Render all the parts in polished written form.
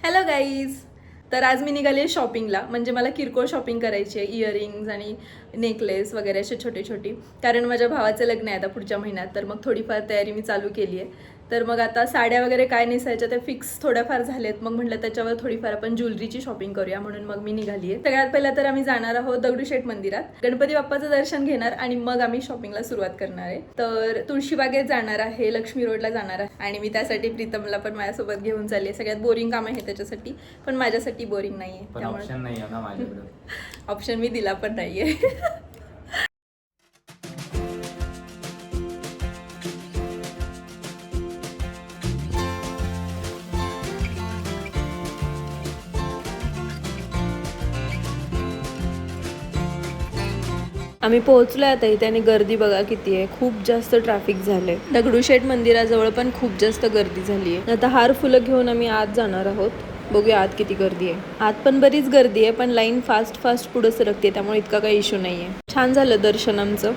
Hello guys. तर आज मी निघाली आहे शॉपिंगला. म्हणजे मला किरकोळ शॉपिंग करायची आहे, इयरिंग्ज आणि नेकलेस वगैरे असे छोटे छोटी. कारण माझ्या भावाचं लग्न आहे आता पुढच्या महिन्यात, तर मग थोडीफार तयारी मी चालू केली आहे. तर मग आता साड्या वगैरे काय नेसायच्या ते फिक्स थोड्याफार झालेत. मग म्हटलं त्याच्यावर थोडीफार आपण ज्वेलरीची शॉपिंग करूया, म्हणून मग मी निघाली आहे. सगळ्यात पहिला तर आम्ही जाणार आहोत दगडूशेठ मंदिरात, गणपती बाप्पाचं दर्शन घेणार आणि मग आम्ही शॉपिंगला सुरुवात करणार आहे. तर तुळशीबागेत जाणार आहे, लक्ष्मी रोडला जाणार आहे आणि मी त्यासाठी प्रीतमला पण माझ्यासोबत घेऊन चालली आहे. सगळ्यात बोरिंग काम आहे त्याच्यासाठी, पण माझ्यासाठी बोरिंग नाहीये, त्यामुळे ऑप्शन नाही आहे ना माझ्याकडे. ऑप्शन मी दिला पण नाहीये. आम्ही पोहोचलोय आता इथे आणि गर्दी बघा किती आहे, खूप जास्त ट्रॅफिक झालंय. दगडूशेठ मंदिराजवळ पण खूप जास्त गर्दी झाली आहे. आता हार फुलं घेऊन आम्ही आत जाणार आहोत. बघूया आत किती गर्दी आहे. आत पण बरीच गर्दी आहे, पण लाईन फास्ट फास्ट पुढे सरकते, त्यामुळे इतका काही इश्यू नाहीये. छान झालं दर्शन आमचं.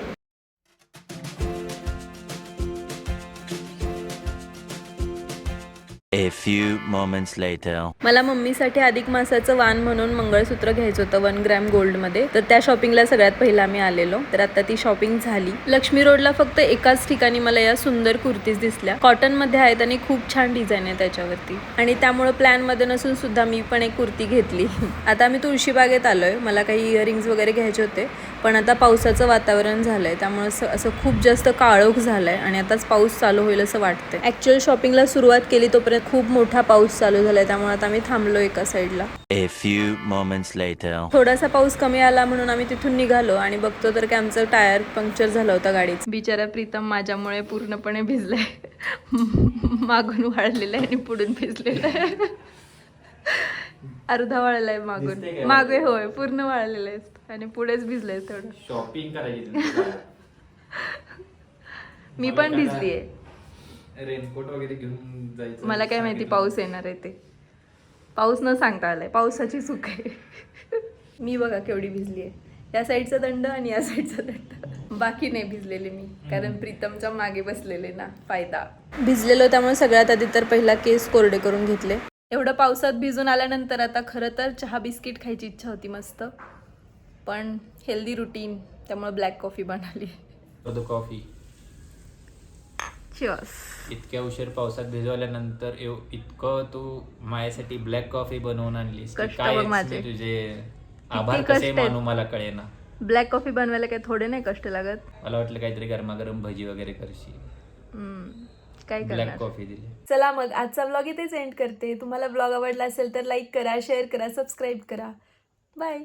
A few moments later. मला मम्मीसाठी अधिक मासाचं वाण म्हणून मंगळसूत्र घ्यायचं होतं 1 ग्रॅम गोल्ड मध्ये. तर त्या शॉपिंगला सगळ्यात पहिला आम्ही आलेलो. तर आता ती शॉपिंग झाली. लक्ष्मी रोडला फक्त एकाच ठिकाणी मला या सुंदर कुर्तीज दिसल्या. कॉटन मध्ये आहेत आणि खूप छान डिझाईन आहे त्याच्यावरती, आणि त्यामुळे प्लॅन मध्ये नसून सुद्धा मी पण एक कुर्ती घेतली. आता आम्ही तुळशीबागेत आलोय. मला काही इयरिंग्स वगैरे घ्यायचे होते, पण आता पावसाचं वातावरण झालंय, त्यामुळे असं खूप जास्त काळोख झालाय आणि आताच पाऊस चालू होईल असं वाटतंय. ऍक्च्युअल शॉपिंगला सुरुवात केली तोपर्यंत खूप मोठा पाऊस चालू झालाय, त्यामुळे आता आम्ही थांबलो एका साईडला. A few moments later. थोडासा पाऊस कमी आला म्हणून आम्ही तिथून निघालो आणि बघतो तर की आमचं टायर पंक्चर झालं होतं गाडीचं. बिचारा प्रीतम माझ्यामुळे पूर्णपणे भिजलाय. मागून वाळलेलं आहे आणि पुढून भिजलेलं आहे. अर्धा वाळलाय मागून, मागे होय पूर्ण वाळलेलं आहे आणि पुढेच भिजलंय थोडं. शॉपिंग करायची. मी पण भिजलीये. रेनकोट वगैरे घेऊन जायचं. मला काय माहिती पाऊस येणार आहे ते. पाऊस न सांगता आलाय, पावसाची चूक आहे. मी बघा केवढी भिजली आहे. या साईडचा दंड आणि या साईडचा दंड. बाकी नाही भिजलेले मी, कारण प्रीतमच्या मागे बसलेले ना, फायदा. भिजलेलो त्यामुळे सगळ्यात आधी तर पहिला केस कोरडे करून घेतले. एवढं पावसात भिजून आल्यानंतर आता खरं तर चहा बिस्किट खायची इच्छा होती मस्त, पण हेल्दी रुटीन, त्यामुळे ब्लॅक कॉफी बनवली. कॉफी. इतक्या उशीर पावसात भिजवल्यानंतर इतकं तू माझ्यासाठी ब्लॅक कॉफी बनवून आणलीस. काय माझे तुझे आभार कसे मानू मला कळेना. ब्लॅक कॉफी बनवायला काय थोडे नाही कष्ट लागत. मला वाटलं काहीतरी गरमागरम भजी वगैरे करशील. काय ब्लॅक कॉफी दिली. चला मग आजचा ब्लॉग इथेच एंड करते. तुम्हाला ब्लॉग आवडला असेल तर लाईक करा, शेअर करा, सबस्क्राईब करा. बाय.